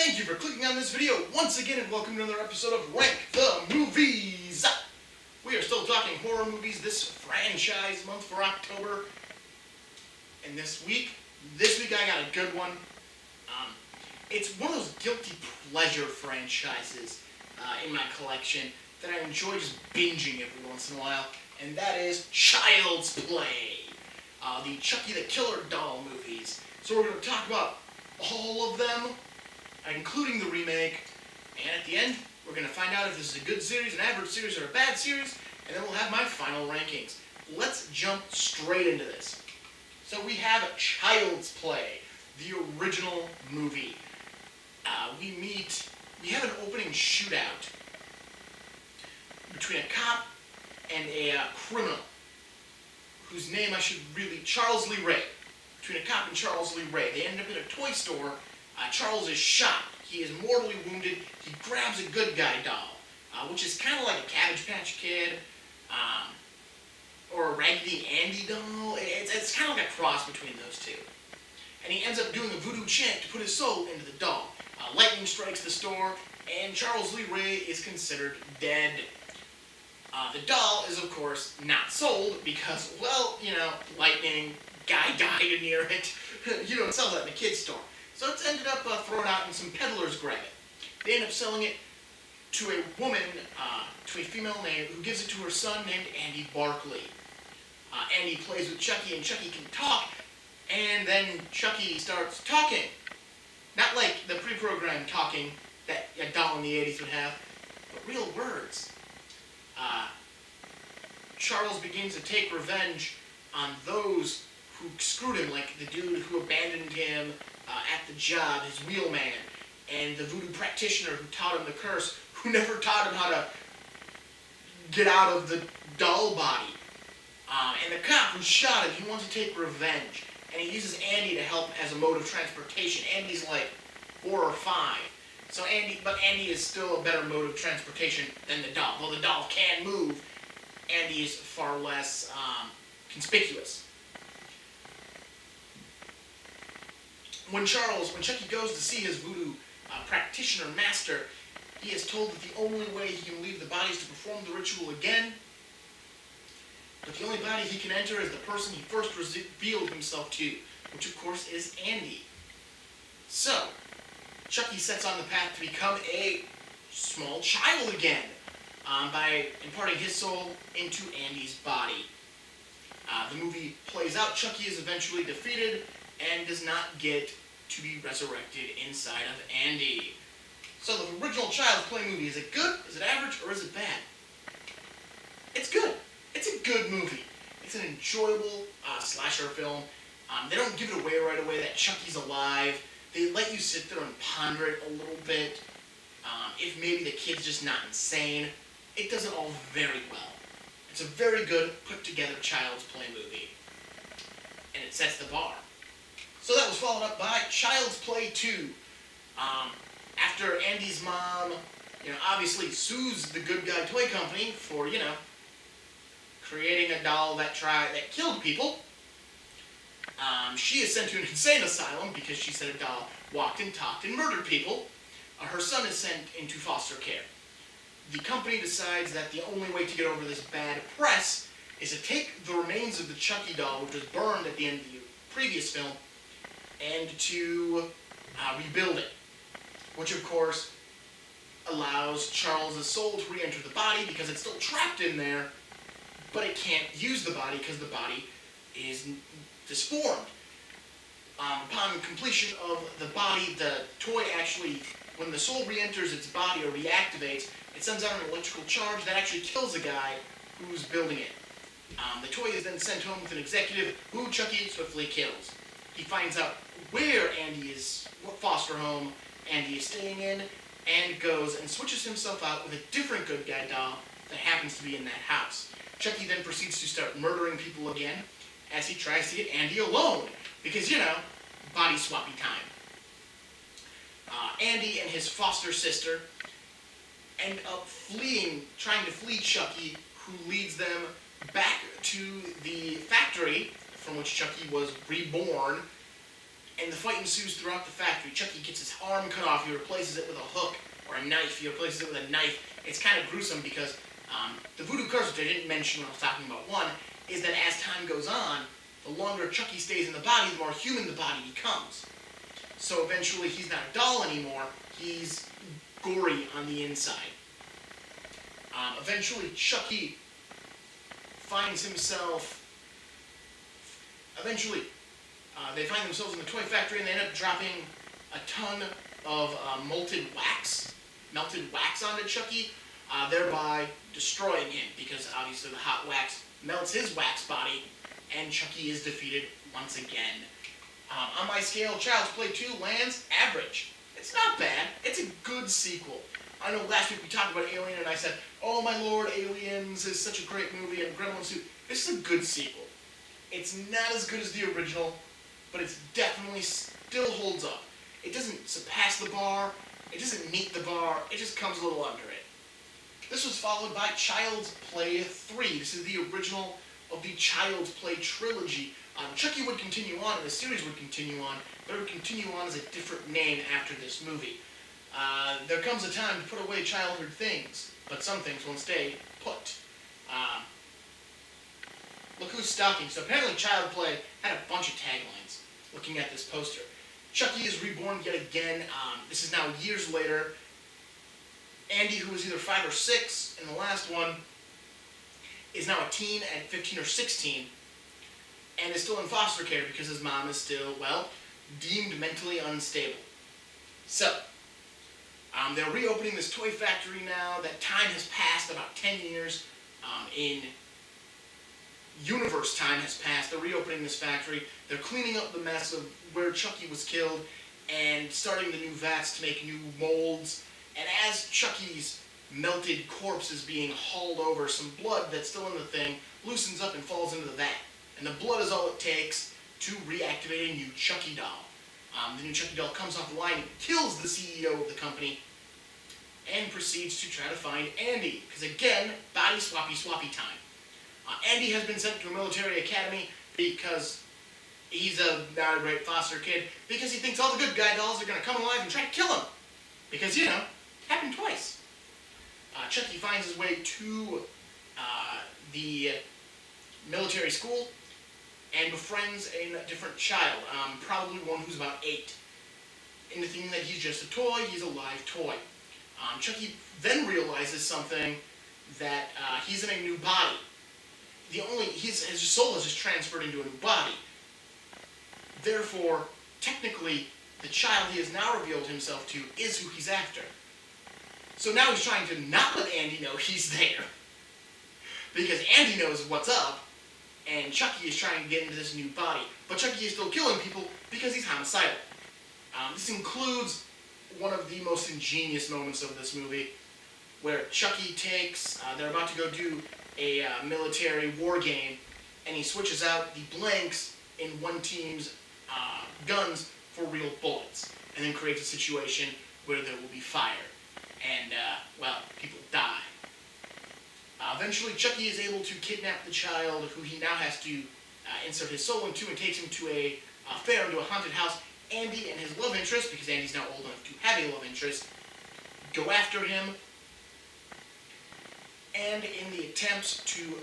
Thank you for clicking on this video once again, and welcome to another episode of Rank the Movies. We are still talking horror movies this franchise month for October. And this week I got a good one. It's one of those guilty pleasure franchises in my collection that I enjoy just binging every once in a while, and that is Child's Play. The Chucky the Killer Doll movies. So we're going to talk about all of them, including the remake, and at the end, we're going to find out if this is a good series, an average series, or a bad series, and then we'll have my final rankings. Let's jump straight into this. So we have Child's Play, the original movie. We have an opening shootout between a cop and a criminal, whose name Charles Lee Ray. Between a cop and Charles Lee Ray. They end up in a toy store. Charles is shot. He is mortally wounded. He grabs a good guy doll, which is kind of like a Cabbage Patch Kid, or a Raggedy Andy doll. It's kind of like a cross between those two. And he ends up doing a voodoo chant to put his soul into the doll. Lightning strikes the store, and Charles Lee Ray is considered dead. The doll is, of course, not sold because, well, lightning, guy died near it. You don't sell that in a kid's store. So it's ended up thrown out and some peddlers grab it. They end up selling it to a woman, to a female who gives it to her son named Andy Barkley. Andy plays with Chucky, and Chucky can talk, and then Chucky starts talking. Not like the pre-programmed talking that a doll in the 80s would have, but real words. Charles begins to take revenge on those who screwed him, like the dude who abandoned him at the job, his wheelman, and the voodoo practitioner who taught him the curse, who never taught him how to get out of the doll body. And the cop who shot him, he wants to take revenge, and he uses Andy to help as a mode of transportation. Andy's like 4 or 5. So Andy is still a better mode of transportation than the doll. Though the doll can move, Andy is far less conspicuous. When Chucky goes to see his voodoo practitioner master, he is told that the only way he can leave the body is to perform the ritual again. But the only body he can enter is the person he first revealed himself to, which of course is Andy. So, Chucky sets on the path to become a small child again, by imparting his soul into Andy's body. The movie plays out. Chucky is eventually defeated and does not get to be resurrected inside of Andy. So the original Child's Play movie, is it good, is it average, or is it bad? It's good. It's a good movie. It's an enjoyable slasher film. They don't give it away right away that Chucky's alive. They let you sit there and ponder it a little bit. If maybe the kid's just not insane. It does it all very well. It's a very good, put-together Child's Play movie. And it sets the bar. So that was followed up by Child's Play 2. After Andy's mom, obviously sues the Good Guy Toy Company for, creating a doll that killed people. She is sent to an insane asylum because she said a doll walked and talked and murdered people. Her son is sent into foster care. The company decides that the only way to get over this bad press is to take the remains of the Chucky doll, which was burned at the end of the previous film, and to rebuild it. Which, of course, allows Charles' soul to re-enter the body because it's still trapped in there, but it can't use the body because the body is disformed. Upon completion of the body, the toy actually, when the soul re-enters its body or reactivates, it sends out an electrical charge that actually kills the guy who's building it. The toy is then sent home with an executive who Chucky swiftly kills. He finds out where what foster home Andy is staying in, and goes and switches himself out with a different good guy doll that happens to be in that house. Chucky then proceeds to start murdering people again as he tries to get Andy alone, because, body swappy time. Andy and his foster sister end up trying to flee Chucky, who leads them back to the factory from which Chucky was reborn, and the fight ensues throughout the factory. Chucky gets his arm cut off. He replaces it with a hook or a knife. He replaces it with a knife. It's kind of gruesome because the voodoo curse, which I didn't mention when I was talking about one, is that as time goes on, the longer Chucky stays in the body, the more human the body becomes. So eventually he's not a doll anymore. He's gory on the inside. Eventually Chucky finds himself... they find themselves in the toy factory and they end up dropping a ton of melted wax onto Chucky, thereby destroying him, because obviously the hot wax melts his wax body, and Chucky is defeated once again. On my scale, Child's Play 2 lands average. It's not bad. It's a good sequel. I know last week we talked about Alien and I said, oh my lord, Aliens is such a great movie, and Gremlins 2. This is a good sequel. It's not as good as the original, but it definitely still holds up. It doesn't surpass the bar, it doesn't meet the bar, it just comes a little under it. This was followed by Child's Play 3. This is the original of the Child's Play trilogy. Chucky would continue on, and the series would continue on, but it would continue on as a different name after this movie. There comes a time to put away childhood things, but some things won't stay put. Look who's stalking. So apparently Child Play had a bunch of taglines looking at this poster. Chucky is reborn yet again. This is now years later. Andy, who was either 5 or 6 in the last one, is now a teen at 15 or 16 and is still in foster care because his mom is still, well, deemed mentally unstable. So, they're reopening this toy factory now. That time has passed, about 10 years. In universe time has passed. They're reopening this factory. They're cleaning up the mess of where Chucky was killed and starting the new vats to make new molds. And as Chucky's melted corpse is being hauled over, some blood that's still in the thing loosens up and falls into the vat. And the blood is all it takes to reactivate a new Chucky doll. The new Chucky doll comes off the line and kills the CEO of the company and proceeds to try to find Andy. Because again, body swappy time. Andy has been sent to a military academy because he's not a great foster kid, because he thinks all the good guy dolls are going to come alive and try to kill him. Because, you know, it happened twice. Chucky finds his way to the military school and befriends a different child, probably one who's about 8. In the thinking that he's just a toy, he's a live toy. Chucky then realizes something, that he's in a new body. His soul is just transferred into a new body. Therefore, technically, the child he has now revealed himself to is who he's after. So now he's trying to not let Andy know he's there. Because Andy knows what's up, and Chucky is trying to get into this new body. But Chucky is still killing people because he's homicidal. This includes one of the most ingenious moments of this movie, where Chucky they're about to go do a military war game, and he switches out the blanks in one team's guns for real bullets, and then creates a situation where there will be fire, and, people die. Eventually, Chucky is able to kidnap the child, who he now has to insert his soul into, and takes him to a fair, into a haunted house. Andy and his love interest, because Andy's now old enough to have a love interest, go after him, and in the attempts to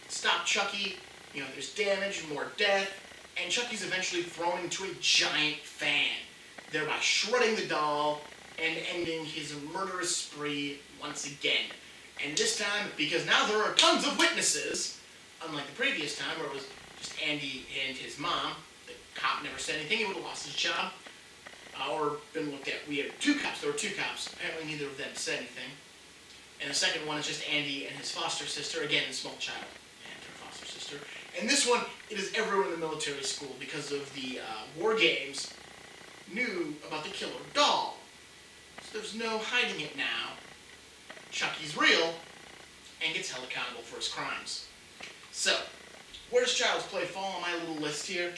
stop Chucky, there's damage and more death, and Chucky's eventually thrown into a giant fan, thereby shredding the doll and ending his murderous spree once again. And this time, because now there are tons of witnesses, unlike the previous time where it was just Andy and his mom, the cop never said anything, he would have lost his job, or been looked at. We had 2 cops, there were 2 cops, apparently neither of them said anything. And the second one is just Andy and his foster sister, again, a small child, and her foster sister. And this one, it is everyone in the military school, because of the war games, knew about the killer doll. So there's no hiding it now. Chucky's real, and gets held accountable for his crimes. So, where does Child's Play fall on my little list here?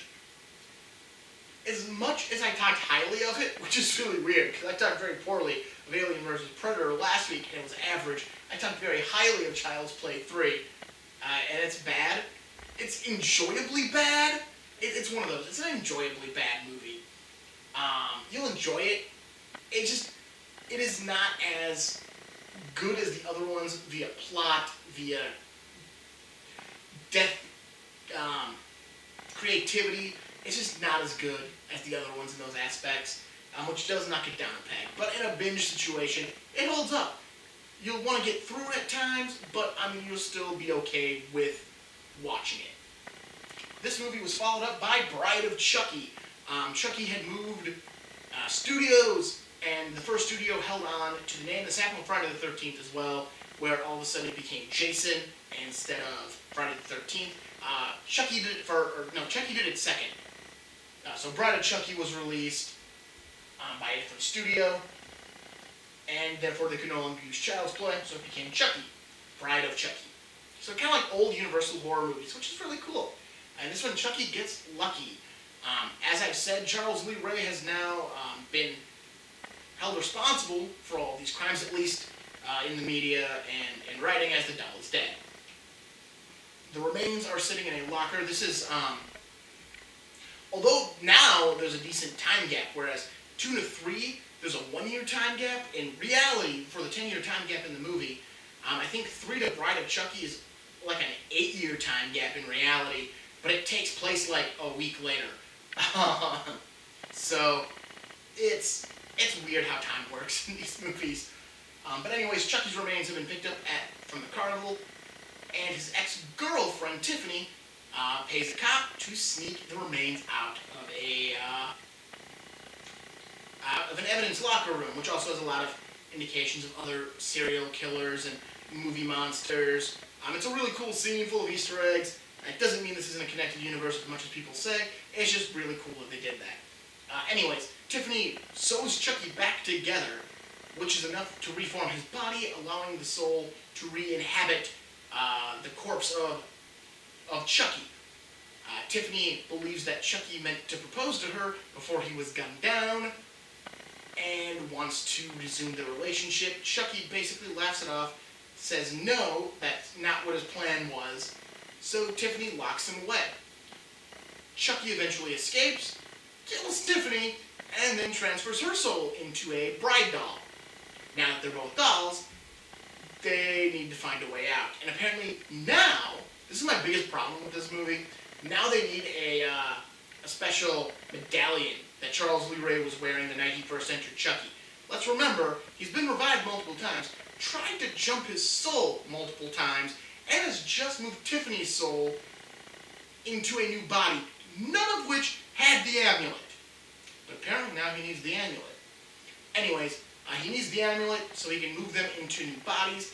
As much as I talked highly of it, which is really weird, because I talked very poorly of Alien vs. Predator last week, and it was average, I talked very highly of Child's Play 3, and it's bad. It's enjoyably bad, it's one of those. It's an enjoyably bad movie. You'll enjoy it. It is not as good as the other ones via plot, via death, creativity. It's just not as good as the other ones in those aspects, which does knock it down a peg. But in a binge situation, it holds up. You'll want to get through it at times, but I mean, you'll still be okay with watching it. This movie was followed up by Bride of Chucky. Chucky had moved studios, and the first studio held on to the name. This happened with Friday the 13th as well, where all of a sudden it became Jason instead of Friday the 13th. Chucky did Chucky did it second. So Bride of Chucky was released by a different studio, and therefore they could no longer use Child's Play, so it became Chucky, Bride of Chucky. So kind of like old Universal horror movies, which is really cool. And this one, Chucky gets lucky. As I've said, Charles Lee Ray has now been held responsible for all of these crimes, at least in the media and writing, as the doll is dead. The remains are sitting in a locker. This is, although now there's a decent time gap, whereas 2 to 3, there's a 1-year time gap. In reality, for the 10-year time gap in the movie, I think 3 to Bride of Chucky is like an 8-year time gap in reality, but it takes place like a week later. So it's weird how time works in these movies. But anyways, Chucky's remains have been picked up from the carnival, and his ex-girlfriend, Tiffany, pays a cop to sneak the remains out of an evidence locker room, which also has a lot of indications of other serial killers and movie monsters. It's a really cool scene full of Easter eggs. It doesn't mean this isn't a connected universe as much as people say. It's just really cool that they did that. Anyways, Tiffany sews Chucky back together, which is enough to reform his body, allowing the soul to re-inhabit the corpse of Chucky. Tiffany believes that Chucky meant to propose to her before he was gunned down, and wants to resume the relationship. Chucky basically laughs it off, says no, that's not what his plan was, so Tiffany locks him away. Chucky eventually escapes, kills Tiffany, and then transfers her soul into a bride doll. Now that they're both dolls, they need to find a way out. And apparently now, this is my biggest problem with this movie, now they need a special medallion that Charles Lee Ray was wearing the night he first entered Chucky. Let's remember, he's been revived multiple times, tried to jump his soul multiple times, and has just moved Tiffany's soul into a new body, none of which had the amulet. But apparently now he needs the amulet. Anyways, he needs the amulet so he can move them into new bodies.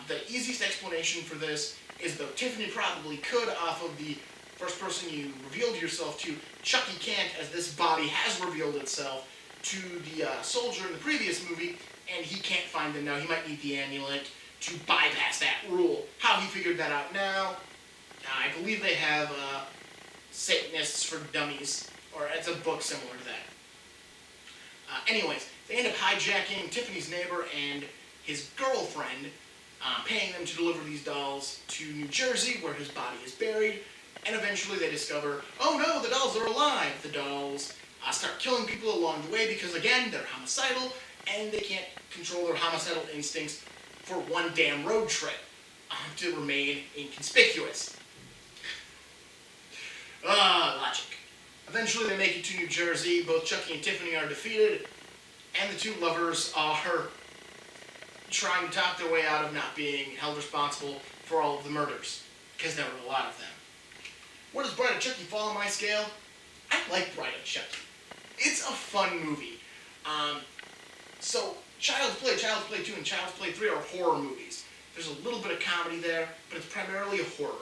The easiest explanation for this is, though Tiffany probably could off of the first person you revealed yourself to, Chucky can't, as this body has revealed itself to the soldier in the previous movie, and he can't find them now. He might need the amulet to bypass that rule. How he figured that out now, I believe they have Satanists for Dummies, or it's a book similar to that. Anyways, they end up hijacking Tiffany's neighbor and his girlfriend, paying them to deliver these dolls to New Jersey, where his body is buried, and eventually they discover, oh no, the dolls are alive. The dolls start killing people along the way because, again, they're homicidal, and they can't control their homicidal instincts for one damn road trip to remain inconspicuous. Logic. Eventually they make it to New Jersey. Both Chucky and Tiffany are defeated, and the two lovers are trying to talk their way out of not being held responsible for all of the murders, because there were a lot of them. Where does Bride of Chucky fall on my scale? I like Bride of Chucky. It's a fun movie. So Child's Play 2, and Child's Play 3 are horror movies. There's a little bit of comedy there, but it's primarily a horror.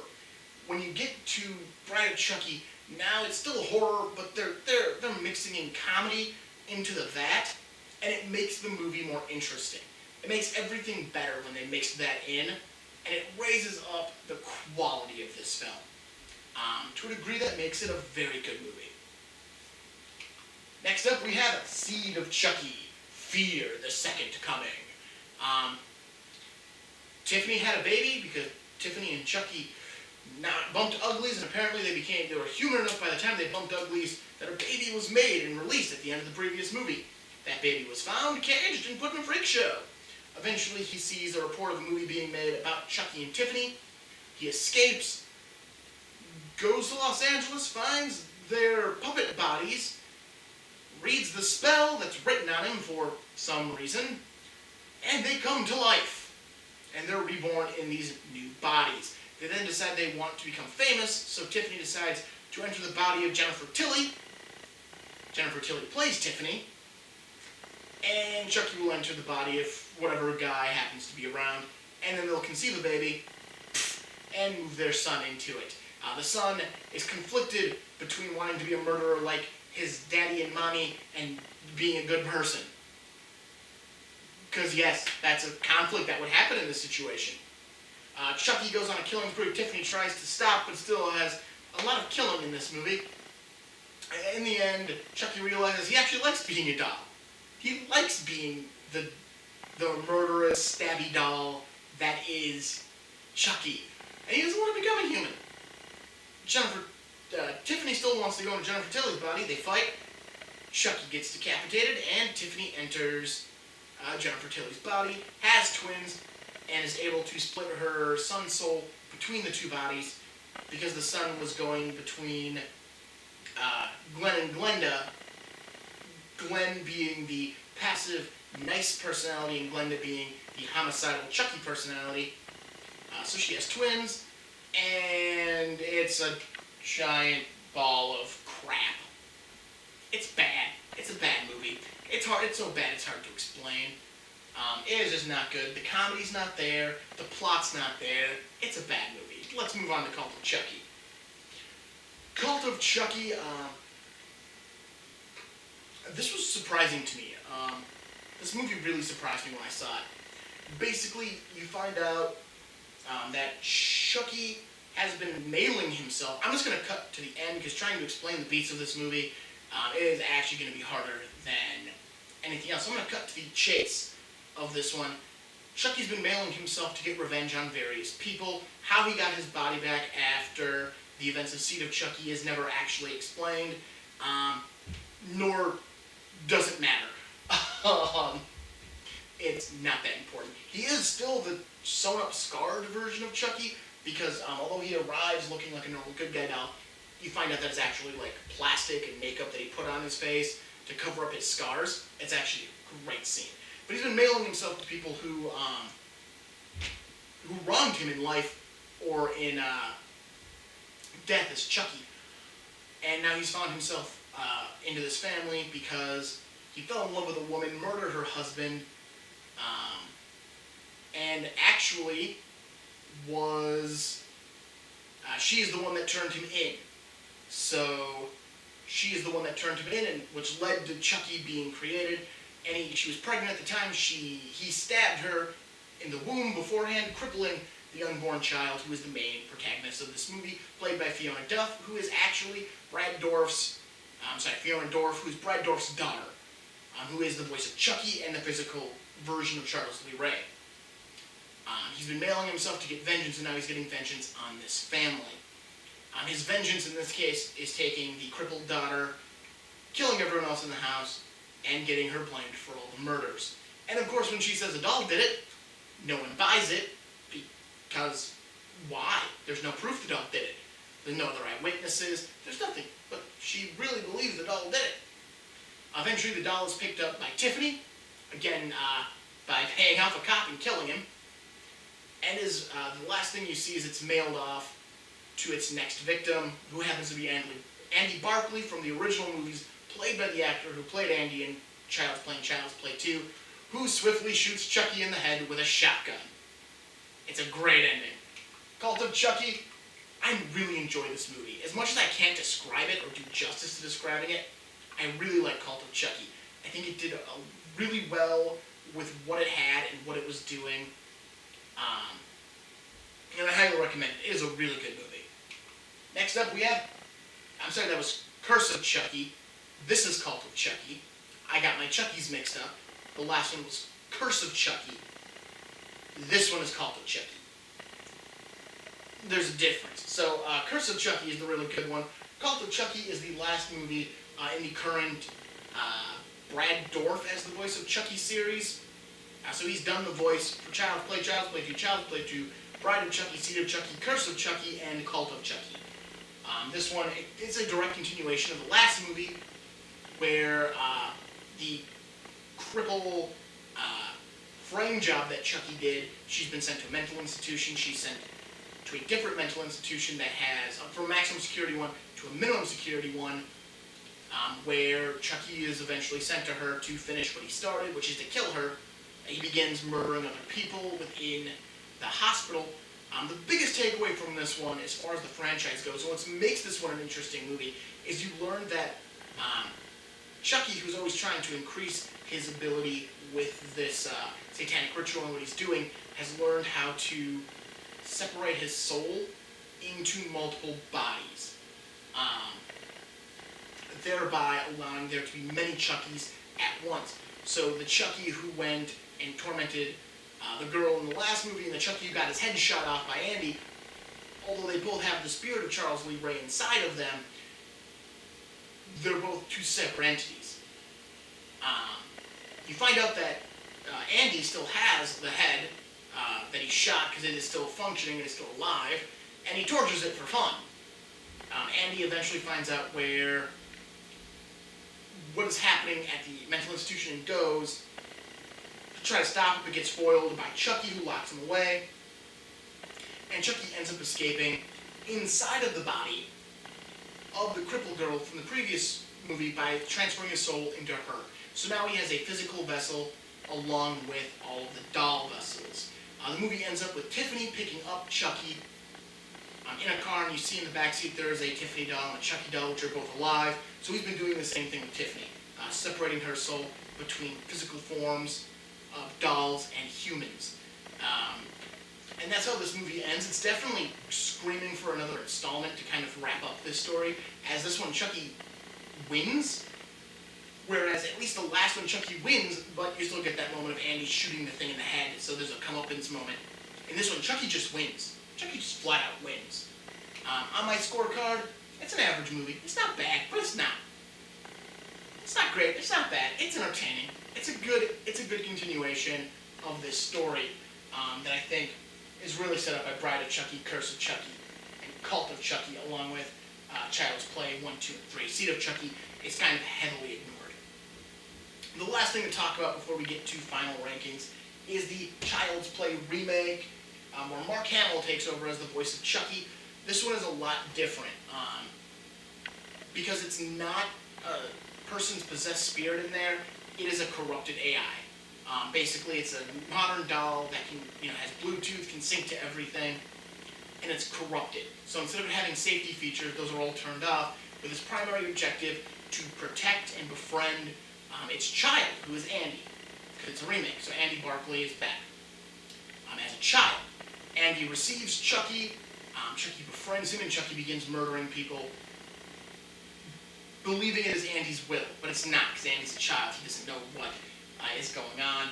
When you get to Bride of Chucky, now it's still horror, but they're mixing in comedy into the vat, and it makes the movie more interesting. It makes everything better when they mix that in, and it raises up the quality of this film. To a degree, that makes it a very good movie. Next up, we have Seed of Chucky, Fear the Second Coming. Tiffany had a baby because Tiffany and Chucky not bumped uglies, and apparently they were human enough by the time they bumped uglies that a baby was made and released at the end of the previous movie. That baby was found, caged, and put in a freak show. Eventually, he sees a report of a movie being made about Chucky and Tiffany. He escapes, goes to Los Angeles, finds their puppet bodies, reads the spell that's written on him for some reason, and they come to life. And they're reborn in these new bodies. They then decide they want to become famous, so Tiffany decides to enter the body of Jennifer Tilly. Jennifer Tilly plays Tiffany. And Chucky will enter the body of whatever guy happens to be around. And then they'll conceive a baby and move their son into it. The son is conflicted between wanting to be a murderer like his daddy and mommy and being a good person. Because yes, that's a conflict that would happen in this situation. Chucky goes on a killing spree. Tiffany tries to stop, but still has a lot of killing in this movie. In the end, Chucky realizes he actually likes being a doll. He likes being the murderous, stabby doll that is Chucky. And he doesn't want to become a human. Tiffany still wants to go into Jennifer Tilly's body. They fight. Chucky gets decapitated, and Tiffany enters Jennifer Tilly's body, has twins, and is able to split her son's soul between the two bodies because the son was going between Glenn and Glenda, Glenn being the passive, nice personality and Glenda being the homicidal, Chucky personality. So she has twins, and it's a giant ball of crap. It's bad. It's a bad movie. It's so bad it's hard to explain. It is just not good. The comedy's not there. The plot's not there. It's a bad movie. Let's move on to Cult of Chucky. Cult of Chucky, this was surprising to me. This movie really surprised me when I saw it. Basically, you find out that Chucky has been mailing himself. I'm just going to cut to the end because trying to explain the beats of this movie is actually going to be harder than anything else. So I'm going to cut to the chase of this one. Chucky's been mailing himself to get revenge on various people. How he got his body back after the events of Seed of Chucky is never actually explained, nor does it matter. It's not that important. He is still the sewn-up, scarred version of Chucky, because although he arrives looking like a normal good guy doll, you find out that it's actually like plastic and makeup that he put on his face to cover up his scars. It's actually a great scene. But he's been mailing himself to people who wronged him in life or in death as Chucky. And now he's found himself into this family because he fell in love with a woman, murdered her husband, and actually was... she is the one that turned him in. So she is the one that turned him in, and which led to Chucky being created. And she was pregnant at the time. He stabbed her in the womb beforehand, crippling the unborn child, who is the main protagonist of this movie, played by Fiona Duff, who is actually Fiona Dorff, who's Brad Dourif's daughter, who is the voice of Chucky and the physical version of Charles Lee Ray. He's been mailing himself to get vengeance, and now he's getting vengeance on this family. His vengeance in this case is taking the crippled daughter, killing everyone else in the house, and getting her blamed for all the murders. And of course, when she says a doll did it, no one buys it, because why? There's no proof the doll did it. There's no other eyewitnesses. There's nothing. But she really believes the doll did it. Eventually, the doll is picked up by Tiffany, again, by paying off a cop and killing him. And the last thing you see is it's mailed off to its next victim, who happens to be Andy Barclay from the original movies, played by the actor who played Andy in Child's Play 2, who swiftly shoots Chucky in the head with a shotgun. It's a great ending. Cult of Chucky, I really enjoy this movie. As much as I can't describe it or do justice to describing it, I really like Cult of Chucky. I think it did really well with what it had and what it was doing. And I highly recommend it. It is a really good movie. Next up we have, that was Cursive Chucky. This is Cult of Chucky. I got my Chuckies mixed up. The last one was Cursive Chucky. This one is Cult of Chucky. there's a difference. So, Cursive Chucky is the really good one. Cult of Chucky is the last movie in the current Brad Dourif as the voice of Chucky series. So he's done the voice for Child's Play 2, Child's Play 2, Bride of Chucky, Seed of Chucky, Curse of Chucky, and Cult of Chucky. This one is a direct continuation of the last movie, where the cripple frame job that Chucky did, she's been sent to a mental institution. She's sent to a different mental institution that has, from a maximum security one to a minimum security one, where Chucky is eventually sent to her to finish what he started, which is to kill her. He begins murdering other people within the hospital. The biggest takeaway from this one, as far as the franchise goes, and what makes this one an interesting movie, is you learn that Chucky, who's always trying to increase his ability with this satanic ritual and what he's doing, has learned how to separate his soul into multiple bodies, thereby allowing there to be many Chuckies at once. So the Chucky who went and tormented the girl in the last movie, and the Chucky who got his head shot off by Andy, although they both have the spirit of Charles Lee Ray inside of them, they're both two separate entities. You find out that Andy still has the head that he shot because it is still functioning, it is still alive, and he tortures it for fun. Andy eventually finds out what is happening at the mental institution and goes to try to stop it, but gets foiled by Chucky, who locks him away. And Chucky ends up escaping inside of the body of the crippled girl from the previous movie by transferring his soul into her. So now he has a physical vessel along with all of the doll vessels. The movie ends up with Tiffany picking up Chucky in a car, and you see in the backseat there is a Tiffany doll and a Chucky doll, which are both alive. So he's been doing the same thing with Tiffany, separating her soul between physical forms of dolls and humans. And that's how this movie ends. It's definitely screaming for another installment to kind of wrap up this story. As this one, Chucky wins, whereas at least the last one, Chucky wins, but you still get that moment of Andy shooting the thing in the head, so there's a comeuppance moment. In this one, Chucky just wins. Chucky just flat out wins. On my scorecard, it's an average movie. It's not bad, but it's not. It's not great. It's not bad. It's entertaining. It's a good continuation of this story that I think is really set up by Bride of Chucky, Curse of Chucky, and Cult of Chucky, along with Child's Play 1, 2, and 3. Seed of Chucky is kind of heavily ignored. The last thing to talk about before we get to final rankings is the Child's Play remake, where Mark Hamill takes over as the voice of Chucky. This one is a lot different, because it's not a person's possessed spirit in there. It is a corrupted AI. Basically, it's a modern doll that has Bluetooth, can sync to everything, and it's corrupted. So instead of having safety features, those are all turned off, with its primary objective to protect and befriend its child, who is Andy, because it's a remake. So Andy Barclay is back as a child. Andy receives Chucky. Chucky befriends him, and Chucky begins murdering people, believing it is Andy's will, but it's not, because Andy's a child. He doesn't know what is going on.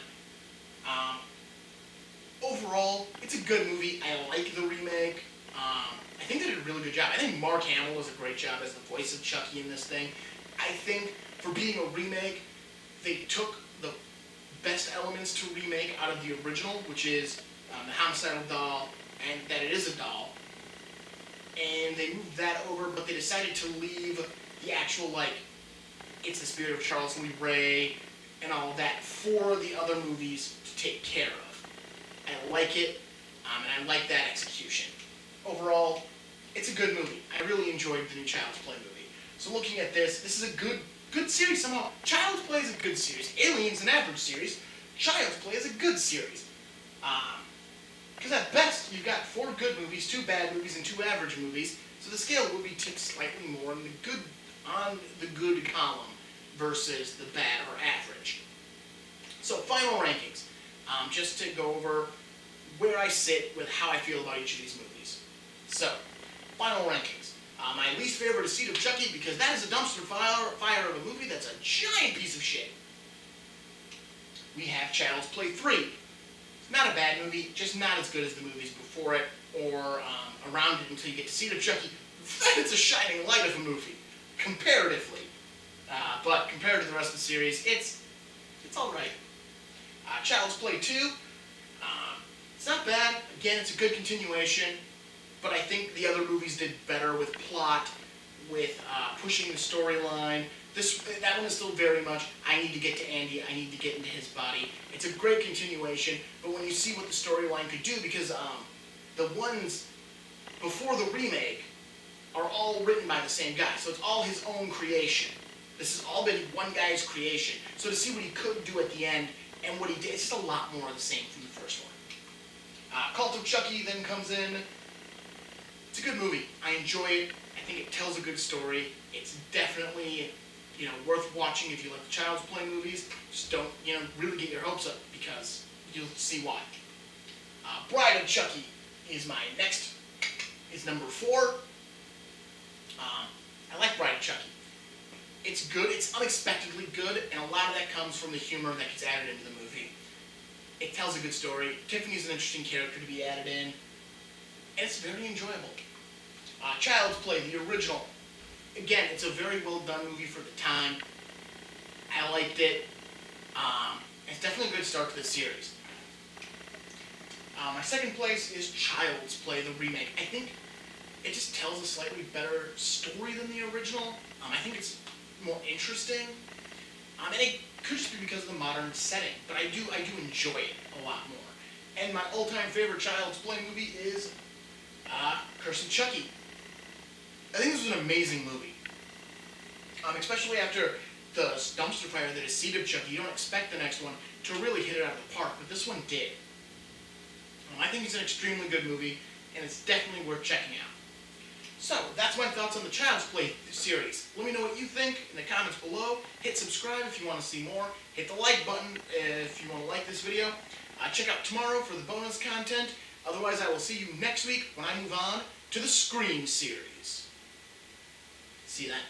Overall, it's a good movie. I like the remake. I think they did a really good job. I think Mark Hamill does a great job as the voice of Chucky in this thing. I think for being a remake, they took the best elements to remake out of the original, which is the homicidal doll, and that it is a doll. And they moved that over, but they decided to leave the actual, it's the spirit of Charles Lee Ray and all of that for the other movies to take care of. I like it, and I like that execution. Overall, it's a good movie. I really enjoyed the new Child's Play movie. So looking at this is a good series somehow. Child's Play is a good series. Alien's an average series. Child's Play is a good series. Because at best, you've got 4 good movies, 2 bad movies, and 2 average movies. So the scale will be tipped slightly more on the good column versus the bad or average. So final rankings, just to go over where I sit with how I feel about each of these movies. So, final rankings. My least favorite is Seed of Chucky, because that is a dumpster fire of a movie that's a giant piece of shit. We have Child's Play 3. Not a bad movie, just not as good as the movies before it or around it until you get to Seed of Chucky. Then it's a shining light of a movie, comparatively. But compared to the rest of the series, it's alright. Child's Play 2, it's not bad. Again, it's a good continuation, but I think the other movies did better with plot, with pushing the storyline. That one is still very much, I need to get to Andy, I need to get into his body. It's a great continuation, but when you see what the storyline could do, because the ones before the remake are all written by the same guy, so it's all his own creation. This has all been one guy's creation. So to see what he could do at the end and what he did, it's just a lot more of the same from the first one. Cult of Chucky then comes in. It's a good movie. I enjoy it. I think it tells a good story. It's definitely, worth watching if you like the Child's Play movies. Just don't, really get your hopes up because you'll see why. Bride of Chucky is number 4. I like Bride of Chucky. It's good, it's unexpectedly good, and a lot of that comes from the humor that gets added into the movie. It tells a good story. Tiffany's an interesting character to be added in, and it's very enjoyable. Child's Play, the original. Again, it's a very well done movie for the time. I liked it. It's definitely a good start to the series. My second place is Child's Play, the remake. I think it just tells a slightly better story than the original. I think it's more interesting. And it could just be because of the modern setting, but I do enjoy it a lot more. And my all-time favorite Child's Play movie is Cursive Chucky. I think this was an amazing movie. Especially after the dumpster fire that is Seed of Chucky, you don't expect the next one to really hit it out of the park, but this one did. I think it's an extremely good movie, and it's definitely worth checking out. So, that's my thoughts on the Child's Play series. Let me know what you think in the comments below. Hit subscribe if you want to see more. Hit the like button if you want to like this video. Check out tomorrow for the bonus content. Otherwise, I will see you next week when I move on to the Scream series. See you then.